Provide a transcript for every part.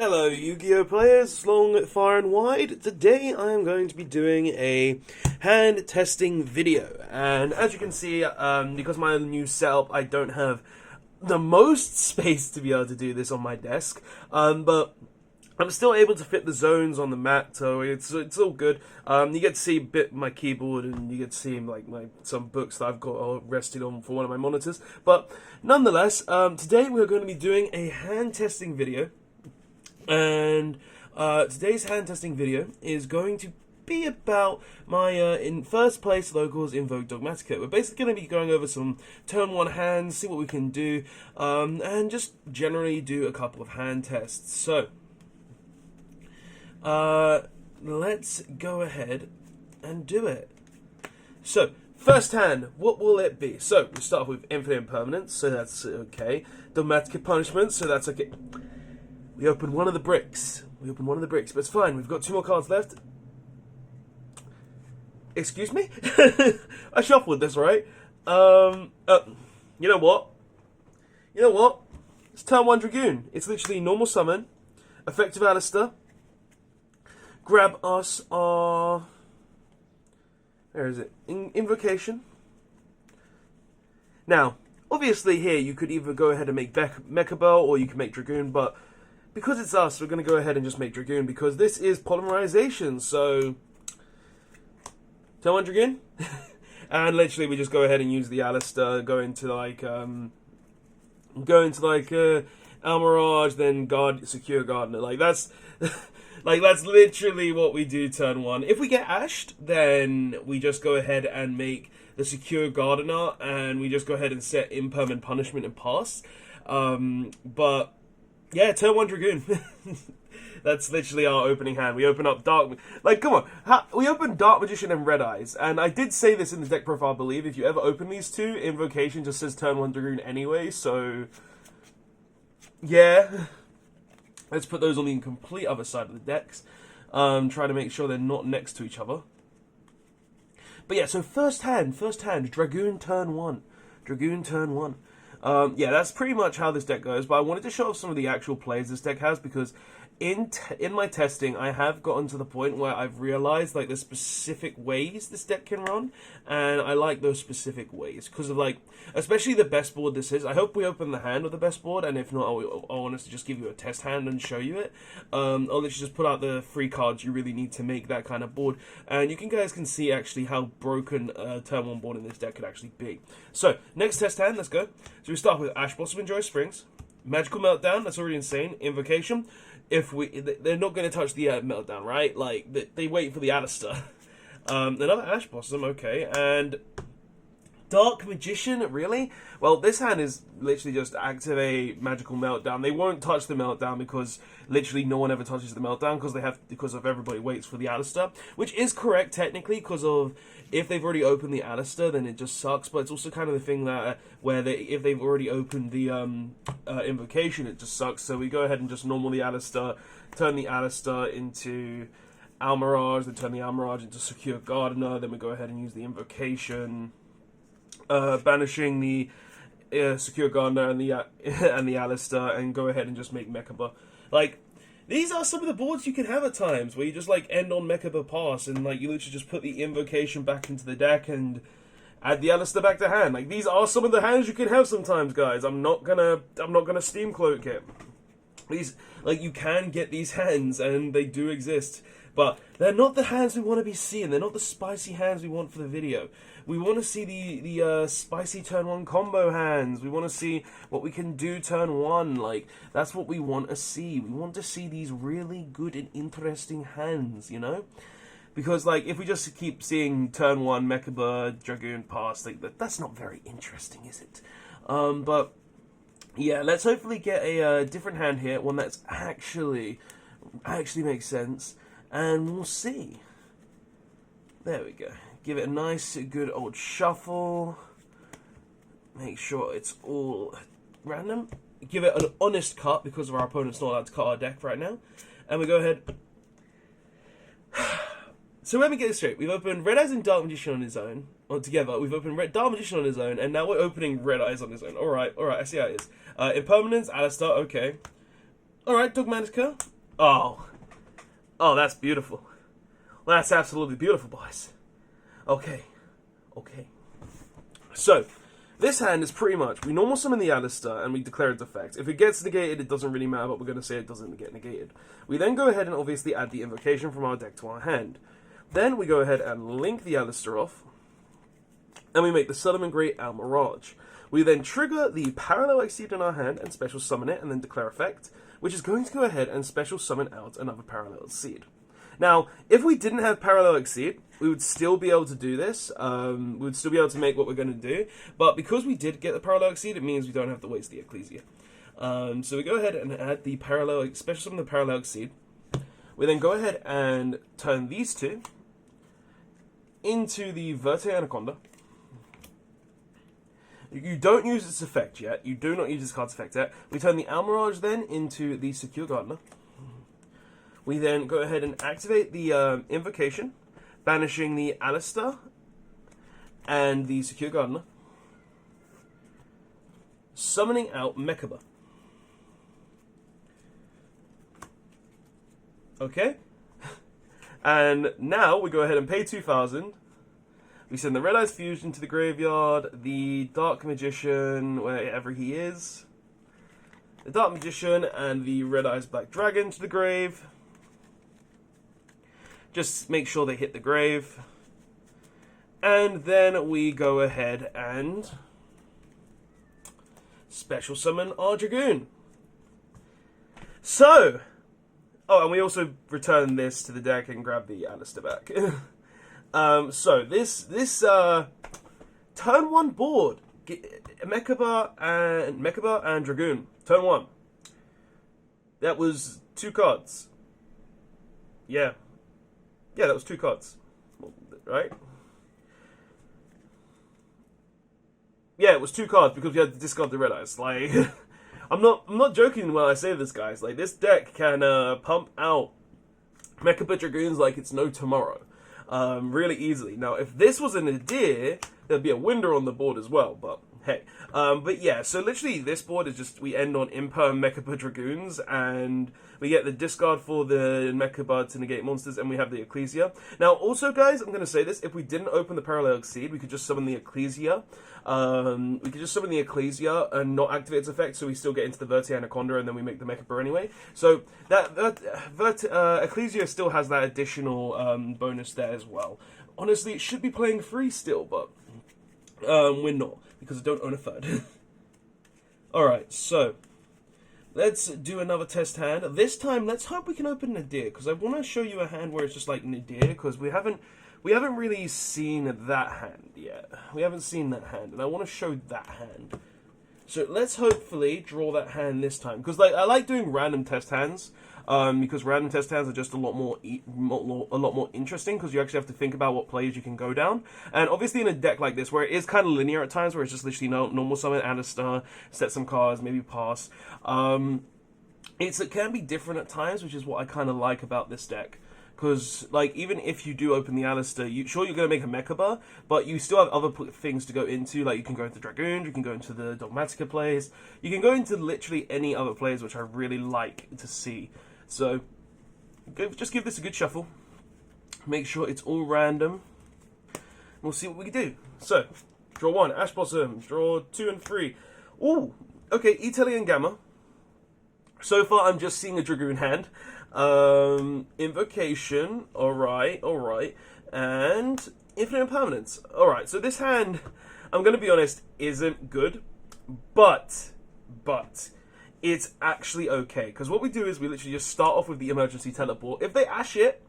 Hello Yu-Gi-Oh players, long, far and wide. Today I am going to be doing a hand testing video, and as you can see, because my new setup, I don't have the most space to be able to do this on my desk, but I'm still able to fit the zones on the mat, so it's all good. You get to see a bit my keyboard, and you get to see like some books that I've got rested on for one of my monitors. But nonetheless, today we're going to be doing a hand testing video. And today's hand testing video is going to be about my in first place locals Invoked Dogmatika. We're basically going to be going over some turn 1 hands, see what we can do, and just generally do a couple of hand tests. So let's go ahead and do it. So first hand, what will it be? So we start with Infinite Impermanence, so that's okay. Dogmatika Punishment, so that's okay. We opened one of the bricks. But it's fine. We've got 2 more cards left. Excuse me? I shuffled this, right? You know what? It's turn 1 Dragoon. It's literally normal summon, effective Alistair. Grab us our... Where is it? Invocation. Now, obviously here you could either go ahead and make Mecha Bell, or you can make Dragoon, but because it's us, we're going to go ahead and just make Dragoon, because this is polymerization, so... Turn 1 Dragoon. And literally we just go ahead and use the Alistair, go into Almirage, then Secure Gardener. Like, that's... like, that's literally what we do turn 1. If we get ashed, then we just go ahead and make the Secure Gardener, and we just go ahead and set Impermanent Punishment and pass. But... yeah, turn 1 Dragoon. That's literally our opening hand. We open up Dark... Like, come on. We open Dark Magician and Red Eyes. And I did say this in the deck profile, I believe. If you ever open these two, Invocation just says turn 1 Dragoon anyway. So, yeah. Let's put those on the complete other side of the decks. Try to make sure they're not next to each other. But yeah, so first hand. Dragoon turn 1. Yeah, that's pretty much how this deck goes, but I wanted to show off some of the actual plays this deck has, because in my testing, I have gotten to the point where I've realized, like, the specific ways this deck can run, and I like those specific ways, because of, like, especially the best board this is. I hope we open the hand of the best board, and if not, I'll honestly just give you a test hand and show you it. I'll literally just put out the 3 cards you really need to make that kind of board, and you guys can see, actually, how broken turn 1 board in this deck could actually be. So, next test hand, let's go. So we start with Ash Blossom and Joy Springs, Magical Meltdown, that's already insane, Invocation. They're not going to touch the Meltdown, right? Like, they wait for the Alistair. Another Ash Blossom, okay, and Dark Magician, really? Well, this hand is literally just activate Magical Meltdown. They won't touch the Meltdown because literally no one ever touches the Meltdown because of everybody waits for the Alistair, which is correct technically, because of if they've already opened the Alistair, then it just sucks. But it's also kind of the thing that if they've already opened the Invocation, it just sucks. So we go ahead and just normal the Alistair, turn the Alistair into Almirage, then turn the Almirage into Secure Gardener. Then we go ahead and use the Invocation, banishing the Secure Gardener and the Alistair, and go ahead and just make Mechaba. Like, these are some of the boards you can have at times, where you just, like, end on Mechaba pass, and, like, you literally just put the Invocation back into the deck and add the Alistair back to hand. Like, these are some of the hands you can have sometimes, guys. I'm not gonna steam cloak it. These, like, you can get these hands, and they do exist. But they're not the hands we want to be seeing. They're not the spicy hands we want for the video. We want to see the spicy turn 1 combo hands. We want to see what we can do turn 1. Like, that's what we want to see. We want to see these really good and interesting hands, you know? Because, like, if we just keep seeing turn 1 Mechaba, Dragoon pass, like, that's not very interesting, is it? But yeah, let's hopefully get a different hand here, one that's actually makes sense. And we'll see. There we go. Give it a nice, good old shuffle. Make sure it's all random. Give it an honest cut, because our opponent's not allowed to cut our deck right now. And we go ahead. So let me get this straight. We've opened Red Eyes and Dark Magician on his own. Together. We've opened Dark Magician on his own, and now we're opening Red Eyes on his own. Alright, I see how it is. Impermanence, Alistair, okay. Alright, Dogmatika. Oh. Oh, that's beautiful. Well, that's absolutely beautiful, boys. Okay. Okay. So, this hand is pretty much, we normal summon the Alistair and we declare its effect. If it gets negated, it doesn't really matter, but we're going to say it doesn't get negated. We then go ahead and obviously add the invocation from our deck to our hand. Then we go ahead and link the Alistair off, and we make the Solomon Great Al Mirage. We then trigger the Parallel Exceed in our hand and special summon it, and then declare effect, which is going to go ahead and special summon out another Parallel Exceed. Now, if we didn't have Parallel Exceed, we would still be able to do this. We would still be able to make what we're going to do. But because we did get the Parallel Exceed, it means we don't have to waste the Ecclesia. So we go ahead and add the Parallel, special summon the Parallel Exceed. We then go ahead and turn these two into the Verte Anaconda. You don't use its effect yet. You do not use this card's effect yet. We turn the Almirage then into the Secure Gardener. We then go ahead and activate the invocation, banishing the Alistair and the Secure Gardener, summoning out Mechaba. Okay? And now we go ahead and pay 2,000. We send the Red Eyes Fusion to the graveyard, the Dark Magician, wherever he is, the Dark Magician and the Red Eyes Black Dragon to the grave. Just make sure they hit the grave. And then we go ahead and special summon our Dragoon. So, oh, and we also return this to the deck and grab the Alistair back. So this turn 1 board, Mechaba and Dragoon. Turn 1. That was 2 cards. Yeah, that was 2 cards, right? Yeah, it was 2 cards because we had to discard the Red Eyes. Like, I'm not joking when I say this, guys. Like, this deck can pump out Mechaba Dragoons like it's no tomorrow, really easily. Now, if this was an Nadir, there'd be a Winder on the board as well. But hey, but yeah. So literally, this board is just we end on Imperm Mechaba Dragoons and we get the discard for the Mechaba to negate monsters, and we have the Ecclesia. Now, also, guys, I'm going to say this. If we didn't open the Parallel Exceed, we could just summon the Ecclesia. We could just summon the Ecclesia and not activate its effect, so we still get into the Verte Anaconda, and then we make the Mechaba anyway. So that Ecclesia still has that additional bonus there as well. Honestly, it should be playing free still, but we're not, because I don't own a third. Alright, so let's do another test hand. This time, let's hope we can open Nadir, because I want to show you a hand where it's just like Nadir, because we haven't really seen that hand yet. We haven't seen that hand, and I want to show that hand. So let's hopefully draw that hand this time, because like I like doing random test hands, because random test hands are just a lot more interesting, because you actually have to think about what plays you can go down. And obviously in a deck like this, where it is kind of linear at times, where it's just literally normal summon Alistair, set some cards, maybe pass. It can be different at times, which is what I kind of like about this deck. Because, like, even if you do open the Alistair, you're going to make a Mechaba, but you still have other things to go into. Like, you can go into Dragoon, you can go into the Dogmatika plays, you can go into literally any other plays, which I really like to see. So, just give this a good shuffle. Make sure it's all random. We'll see what we can do. So, draw 1, Ash Blossom. Draw 2 and 3. Ooh, okay, Italian Gamma. So far, I'm just seeing a Dragoon hand. Invocation, alright, and Infinite Impermanence. Alright, so this hand, I'm going to be honest, isn't good, but it's actually okay, because what we do is we literally just start off with the Emergency Teleport. If they Ash it,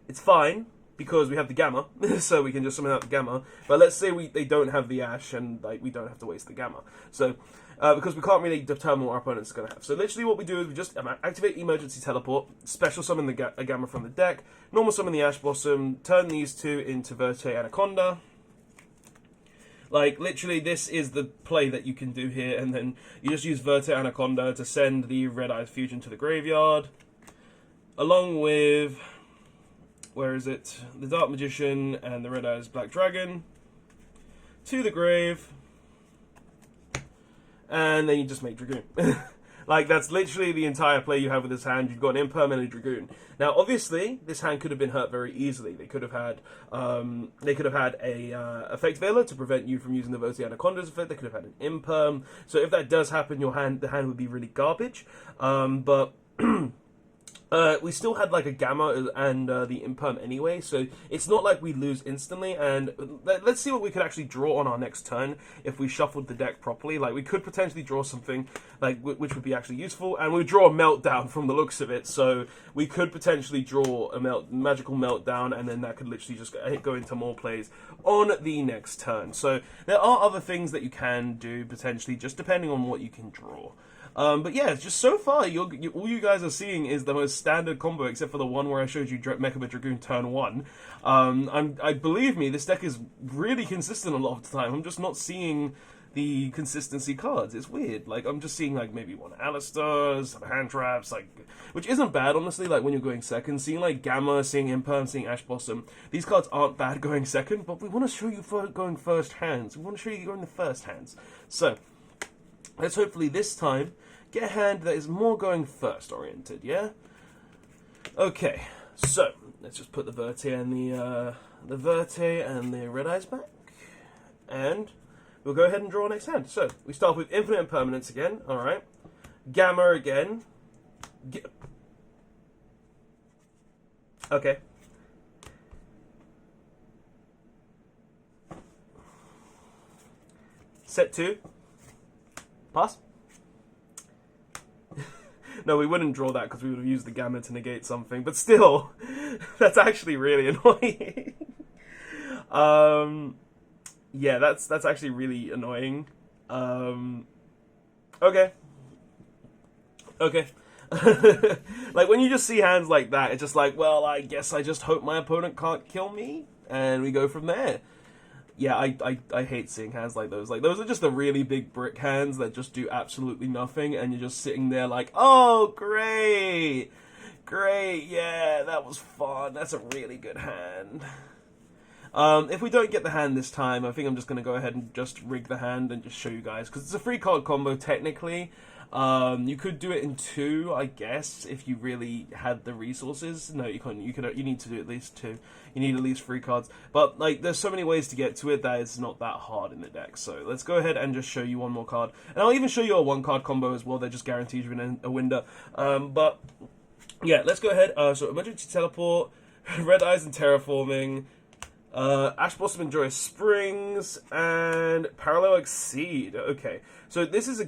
it's fine, because we have the Gamma, so we can just summon out the Gamma, but let's say they don't have the Ash, and like we don't have to waste the Gamma, so because we can't really determine what our opponent's going to have. So literally what we do is we just activate Emergency Teleport, special summon a Gamma from the deck, normal summon the Ash Blossom, turn these 2 into Verte Anaconda. Like, literally, this is the play that you can do here, and then you just use Verte Anaconda to send the Red Eyes Fusion to the graveyard, along with, where is it, the Dark Magician and the Red Eyes Black Dragon to the grave. And then you just make Dragoon. Like, that's literally the entire play you have with this hand. You've got an Imperm and a Dragoon. Now, obviously, this hand could have been hurt very easily. They could have had a Effect Veiler to prevent you from using the Voti Anaconda's effect. They could have had an Imperm. So if that does happen, the hand would be really garbage. But we still had like a Gamma and the Imperm anyway, so it's not like we lose instantly. And let's see what we could actually draw on our next turn if we shuffled the deck properly. Like, we could potentially draw something like which would be actually useful, and we draw a Meltdown from the looks of it. So we could potentially draw a magical Meltdown, and then that could literally just go into more plays on the next turn. So there are other things that you can do potentially, just depending on what you can draw. But yeah, just so far, all you guys are seeing is the most standard combo, except for the one where I showed you Mechaba Dragoon turn 1. I believe me, this deck is really consistent a lot of the time. I'm just not seeing the consistency cards. It's weird. Like, I'm just seeing like maybe one Alistair, some hand traps, like, which isn't bad, honestly. Like, when you're going second, seeing like Gamma, seeing Imperm, seeing Ash Blossom, these cards aren't bad going second, but we want to show you going first hands. We want to show you going the first hands. So let's hopefully this time get a hand that is more going first oriented, yeah? Okay, so let's just put the Verte and the Verte and the Red Eyes back, and we'll go ahead and draw our next hand. So we start with Infinite Impermanence again. All right, Gamma again. Okay. Set 2. Pass. No, we wouldn't draw that because we would have used the Gamma to negate something. But still, that's actually really annoying. Yeah, that's actually really annoying. Okay. Okay. Like, when you just see hands like that, it's just like, well, I guess I just hope my opponent can't kill me, and we go from there. Yeah, I hate seeing hands like those. Like, those are just the really big brick hands that just do absolutely nothing, and you're just sitting there like, oh, great! Great, yeah, that was fun. That's a really good hand. If we don't get the hand this time, I think I'm just going to go ahead and just rig the hand and just show you guys, because it's a 3-card combo, technically. You could do it in 2, I guess, if you really had the resources. No, you couldn't. You need to do at least 2. You need at least 3 cards. But, like, there's so many ways to get to it that it's not that hard in the deck. So let's go ahead and just show you one more card. And I'll even show you a 1-card combo as well that just guarantees you a window. But, yeah, let's go ahead. So Emergency Teleport, Red Eyes and Terraforming, Ash Blossom and Joyous Springs, and Parallel Exceed. Okay, so this is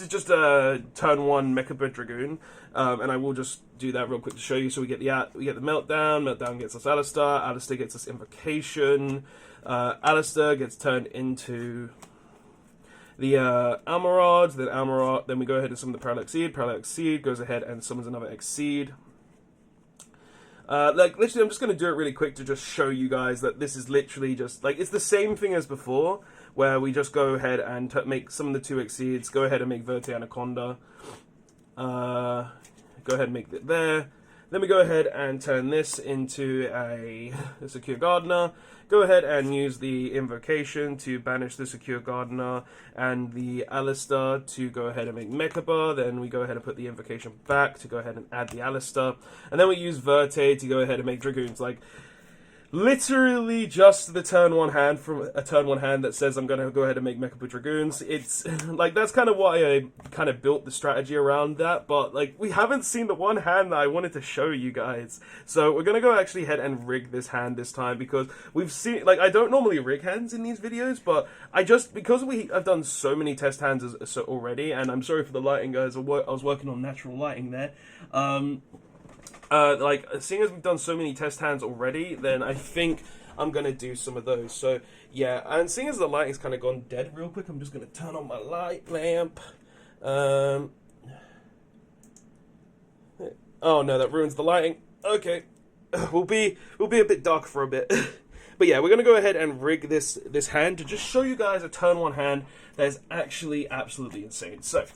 just a turn 1 Mechaba Dragoon, and I will just do that real quick to show you. So we get the Meltdown. Meltdown gets us Alistair. Alistair gets us Invocation. Alistair gets turned into the Almarad. Then we go ahead and summon the Parallel Exceed. Parallel Exceed goes ahead and summons another Exceed. Like, literally, I'm just going to do it really quick to just show you guys that this is literally just, like, it's the same thing as before, where we just go ahead and make some of the 2 Exceeds, go ahead and make Verte Anaconda, go ahead and make it there, then we go ahead and turn this into a Secure Gardener, go ahead and use the Invocation to banish the Secure Gardener, and the Alistair to go ahead and make Mechaba. Then we go ahead and put the Invocation back to go ahead and add the Alistair, and then we use Verte to go ahead and make Dragoons. Like, literally just the turn 1 hand from a turn 1 hand that says I'm going to go ahead and make Mechaba Dragoons. It's like, that's kind of why I kind of built the strategy around that, but like, we haven't seen the one hand that I wanted to show you guys. So we're going to go actually ahead and rig this hand this time, because we've seen, like, I don't normally rig hands in these videos, but because I've done so many test hands already, and I'm sorry for the lighting, guys, I was working on natural lighting there. Like, seeing as we've done so many test hands already, then I think I'm going to do some of those. So, yeah, and seeing as the lighting's kind of gone dead real quick, I'm just going to turn on my light lamp. Oh, no, that ruins the lighting. Okay, we'll be a bit dark for a bit. But yeah, we're going to go ahead and rig this hand to just show you guys a turn 1 hand that is actually absolutely insane. So,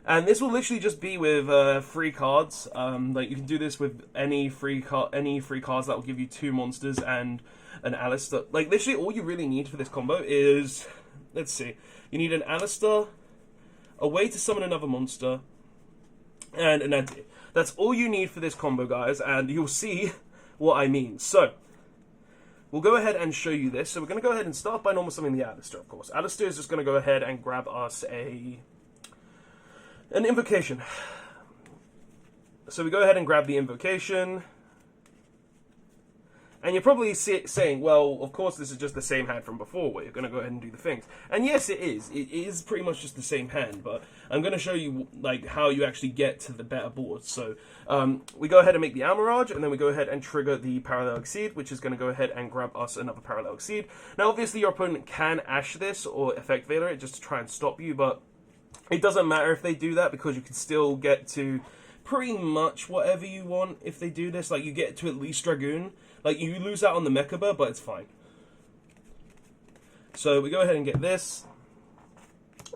and this will literally just be with 3 cards. Like, you can do this with any free cards that will give you 2 monsters and an Alistair. Like, literally all you really need for this combo is, let's see, you need an Alistair, a way to summon another monster, and an anti. That's all you need for this combo, guys, and you'll see what I mean. So, we'll go ahead and show you this. So we're going to go ahead and start by normal summoning the Alistair, of course. Alistair is just going to go ahead and grab us an invocation. So we go ahead and grab the invocation. And you're probably saying, well, of course this is just the same hand from before where you're going to go ahead and do the things. And yes, it is. It is pretty much just the same hand, but I'm going to show you like how you actually get to the better board. So we go ahead and make the Almirage, and then we go ahead and trigger the Parallel Exceed, which is going to go ahead and grab us another Parallel Exceed. Now, obviously, your opponent can Ash this or Effect Veiler it just to try and stop you, but it doesn't matter if they do that because you can still get to pretty much whatever you want if they do this. Like, you get to at least Dragoon. Like, you lose out on the Mechaba, but it's fine. So we go ahead and get this.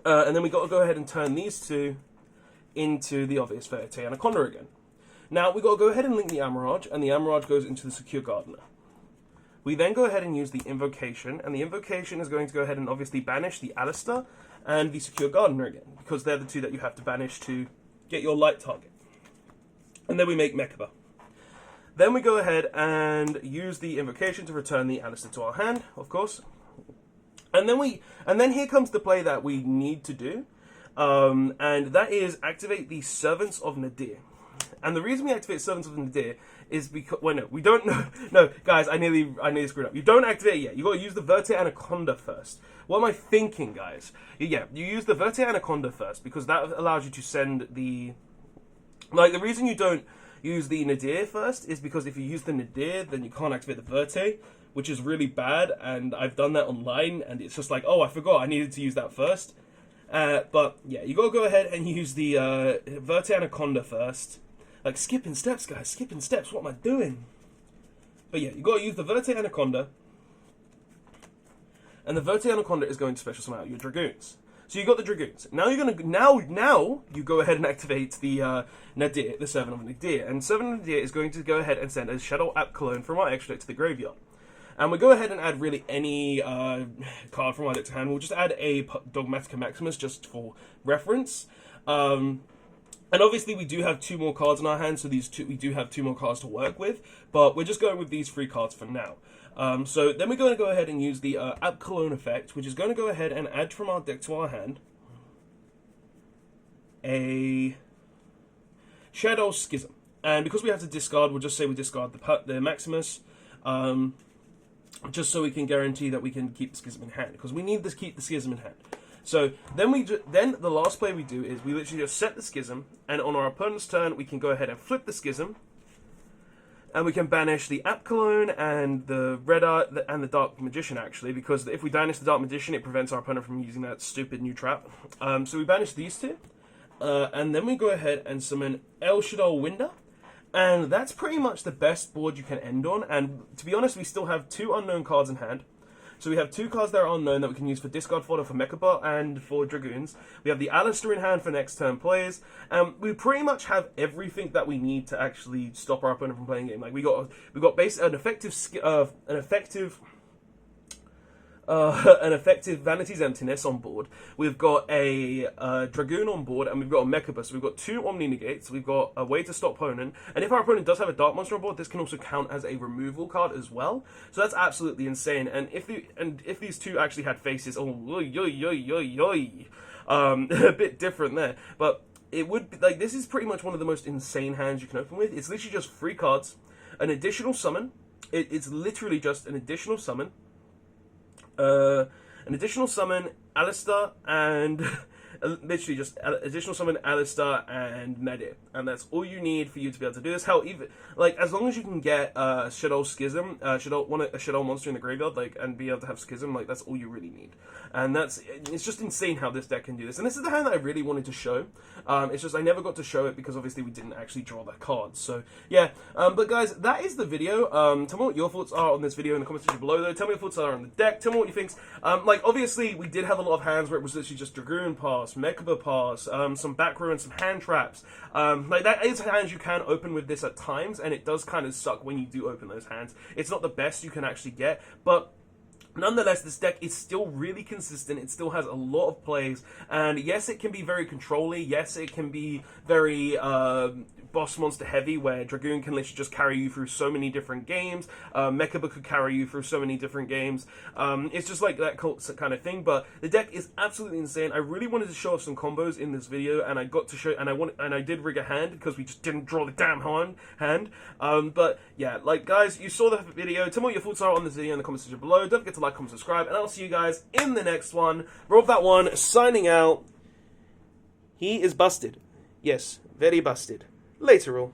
And then we got to go ahead and turn these two into the obvious Verte Anaconda again. Now, we got to go ahead and link the Almirage, and the Almirage goes into the Secure Gardener. We then go ahead and use the Invocation, and the Invocation is going to go ahead and obviously banish the Alistair and the Secure Gardener again, because they're the two that you have to banish to get your light target. And then we make Mechaba. Then we go ahead and use the Invocation to return the Alistair to our hand, of course. And then here comes the play that we need to do, and that is activate the Servants of Nadir. And the reason we activate Servants of Nadir is because, well, no, we don't know. No, guys, I nearly screwed up. You don't activate it yet. You got to use the Verte Anaconda first. What am I thinking, guys? Yeah, you use the Verte Anaconda first because that allows you to send the. Like, the reason you don't use the Nadir first is because if you use the Nadir, then you can't activate the Verte, which is really bad, and I've done that online, and it's just like, oh, I forgot, I needed to use that first. But, yeah, you gotta go ahead and use the Verte Anaconda first. Like, skipping steps, guys, skipping steps, what am I doing? But yeah, you gotta use the Verte Anaconda, and the Verte Anaconda is going to special summon out your Dragoons. So you got the Dragoons. Now you're gonna now you go ahead and activate the Nadir, the Servant of Nadir, and Servant of Nadir is going to go ahead and send a Shadow App Cologne from our extra deck to the graveyard. And we go ahead and add really any card from our deck to hand. We'll just add a Dogmatika Maximus just for reference. And obviously we do have 2 more cards in our hand, so we do have 2 more cards to work with. But we're just going with these 3 cards for now. So then we're going to go ahead and use the App Cologne effect, which is going to go ahead and add from our deck to our hand a Shadow Schism. And because we have to discard, we'll just say we discard the Maximus, just so we can guarantee that we can keep the Schism in hand, because we need to keep the Schism in hand. So then then the last play we do is we literally just set the Schism, and on our opponent's turn we can go ahead and flip the Schism. And we can banish the App Cologne and the Red Art and the Dark Magician, actually, because if we banish the Dark Magician, it prevents our opponent from using that stupid new trap. So we banish these 2, and then we go ahead and summon El Shaddai Winder, and that's pretty much the best board you can end on. And to be honest, we still have 2 unknown cards in hand. So we have 2 cards that are unknown that we can use for discard fodder for Mechaba and for Dragoons. We have the Alistair in hand for next turn plays. We pretty much have everything that we need to actually stop our opponent from playing a game. Like we got an effective Vanity's Emptiness on board. We've got a Dragoon on board, and we've got a Mechaba. So we've got 2 Omni Negates. We've got a way to stop opponent. And if our opponent does have a Dark Monster on board, this can also count as a removal card as well. So that's absolutely insane. And if these 2 actually had faces, a bit different there. But it would be like, this is pretty much one of the most insane hands you can open with. It's literally just 3 cards, an additional summon. It's literally just an additional summon. Alistair, and literally just additional summon Alistair and Nadir, and that's all you need for you to be able to do this. Hell, even like as long as you can get Shadow Schism, a Shadow monster in the graveyard, like, and be able to have Schism, like that's all you really need. And it's just insane how this deck can do this. And this is the hand that I really wanted to show. It's just I never got to show it because obviously we didn't actually draw that card. So yeah, but guys, that is the video. Tell me what your thoughts are on this video in the comments section below. Though, tell me your thoughts are on the deck. Tell me what you think. Like obviously we did have a lot of hands where it was literally just Dragoon pass, Mechaba pass, some back row and some hand traps. Like that is hands you can open with this at times, and it does kind of suck when you do open those hands. It's not the best you can actually get, but Nonetheless, this deck is still really consistent. It still has a lot of plays, and yes, it can be very controlly. Yes, it can be very boss monster heavy, where Dragoon can literally just carry you through so many different games. Mechaba could carry you through so many different games. It's just like that kind of thing. But the deck is absolutely insane. I really wanted to show off some combos in this video, and I got to show, and I did rig a hand because we just didn't draw the damn hand. But yeah, like guys, you saw the video. Tell me what your thoughts are on this video in the comments section below. Don't forget to like, comment, subscribe, and I'll see you guys in the next one. Rob that one, signing out. He is busted. Yes, very busted. Later all.